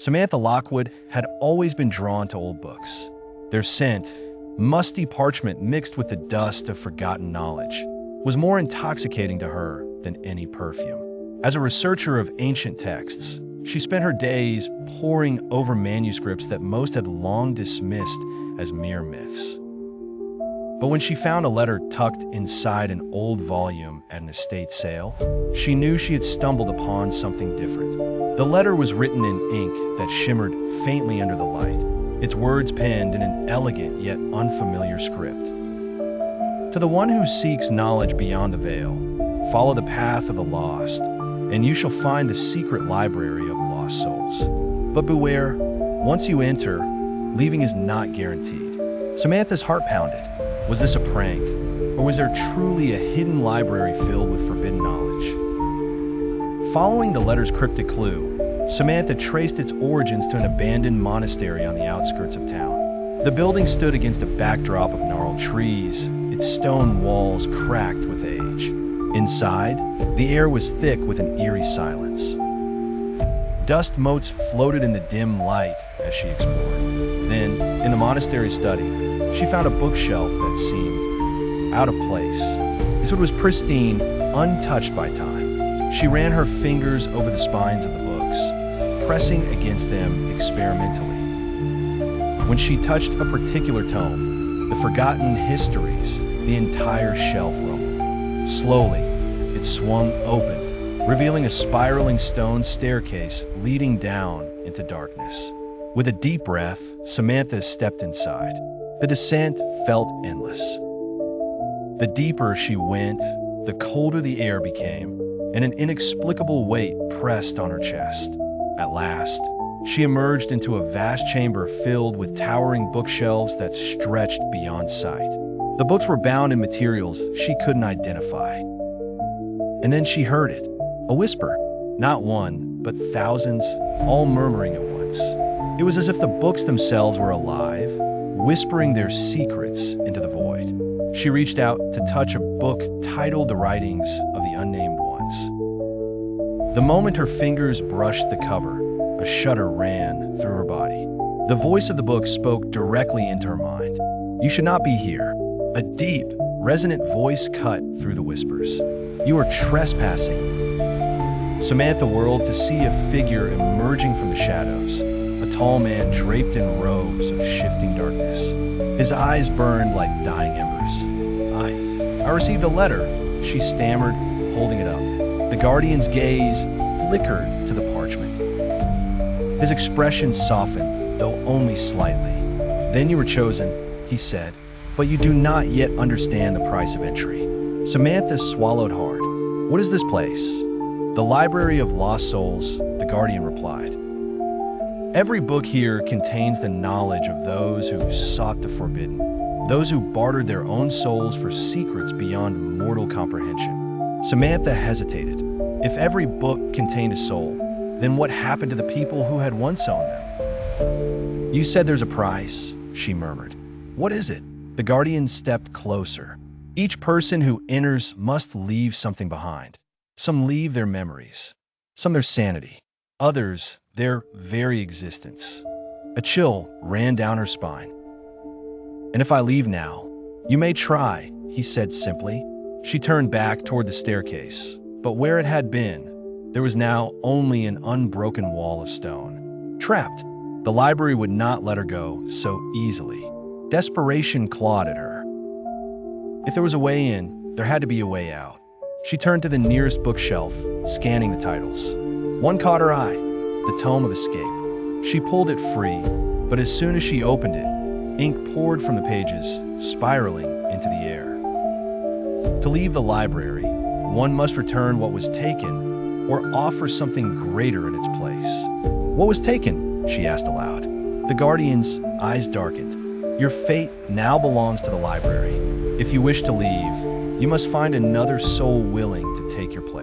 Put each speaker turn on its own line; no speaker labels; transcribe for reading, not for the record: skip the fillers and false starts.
Samantha Lockwood had always been drawn to old books. Their scent, musty parchment mixed with the dust of forgotten knowledge, was more intoxicating to her than any perfume. As a researcher of ancient texts, she spent her days poring over manuscripts that most had long dismissed as mere myths. But when she found a letter tucked inside an old volume at an estate sale, she knew she had stumbled upon something different. The letter was written in ink that shimmered faintly under the light, its words penned in an elegant yet unfamiliar script. To the one who seeks knowledge beyond the veil, follow the path of the lost, and you shall find the secret library of lost souls. But beware, once you enter, leaving is not guaranteed. Samantha's heart pounded. Was this a prank, or was there truly a hidden library filled with forbidden knowledge? Following the letter's cryptic clue, Samantha traced its origins to an abandoned monastery on the outskirts of town. The building stood against a backdrop of gnarled trees, its stone walls cracked with age. Inside, the air was thick with an eerie silence. Dust motes floated in the dim light as she explored. Then, in the monastery study, she found a bookshelf that seemed out of place. This one was pristine, untouched by time. She ran her fingers over the spines of the books, pressing against them experimentally. When she touched a particular tome, the forgotten histories, the entire shelf rumbled. Slowly, it swung open, revealing a spiraling stone staircase leading down into darkness. With a deep breath, Samantha stepped inside. The descent felt endless. The deeper she went, the colder the air became, and an inexplicable weight pressed on her chest. At last, she emerged into a vast chamber filled with towering bookshelves that stretched beyond sight. The books were bound in materials she couldn't identify. And then she heard it, a whisper, not one, but thousands, all murmuring at once. It was as if the books themselves were alive, whispering their secrets into the void. She reached out to touch a book titled The Writings of the Unnamed Ones. The moment her fingers brushed the cover, a shudder ran through her body. The voice of the book spoke directly into her mind. "You should not be here." A deep, resonant voice cut through the whispers. "You are trespassing." Samantha whirled to see a figure emerging from the shadows. A tall man draped in robes of shifting darkness. His eyes burned like dying embers. I received a letter," she stammered, holding it up. The Guardian's gaze flickered to the parchment. His expression softened, though only slightly. "Then you were chosen," he said, "but you do not yet understand the price of entry." Samantha swallowed hard. "What is this place?" "The Library of Lost Souls," the Guardian replied. "Every book here contains the knowledge of those who sought the forbidden, those who bartered their own souls for secrets beyond mortal comprehension." Samantha hesitated. If every book contained a soul, then what happened to the people who had once owned them? "You said there's a price," she murmured. "What is it?" The Guardian stepped closer. "Each person who enters must leave something behind. Some leave their memories, some their sanity, others their very existence." A chill ran down her spine. "And if I leave now, you may try," he said simply. She turned back toward the staircase, but where it had been, there was now only an unbroken wall of stone. Trapped, the library would not let her go so easily. Desperation clawed at her. If there was a way in, there had to be a way out. She turned to the nearest bookshelf, scanning the titles. One caught her eye, the Tome of Escape. She pulled it free, but as soon as she opened it, ink poured from the pages, spiraling into the air. To leave the library, one must return what was taken, or offer something greater in its place. "What was taken?" she asked aloud. The Guardian's eyes darkened. "Your fate now belongs to the library. If you wish to leave, you must find another soul willing to take your place."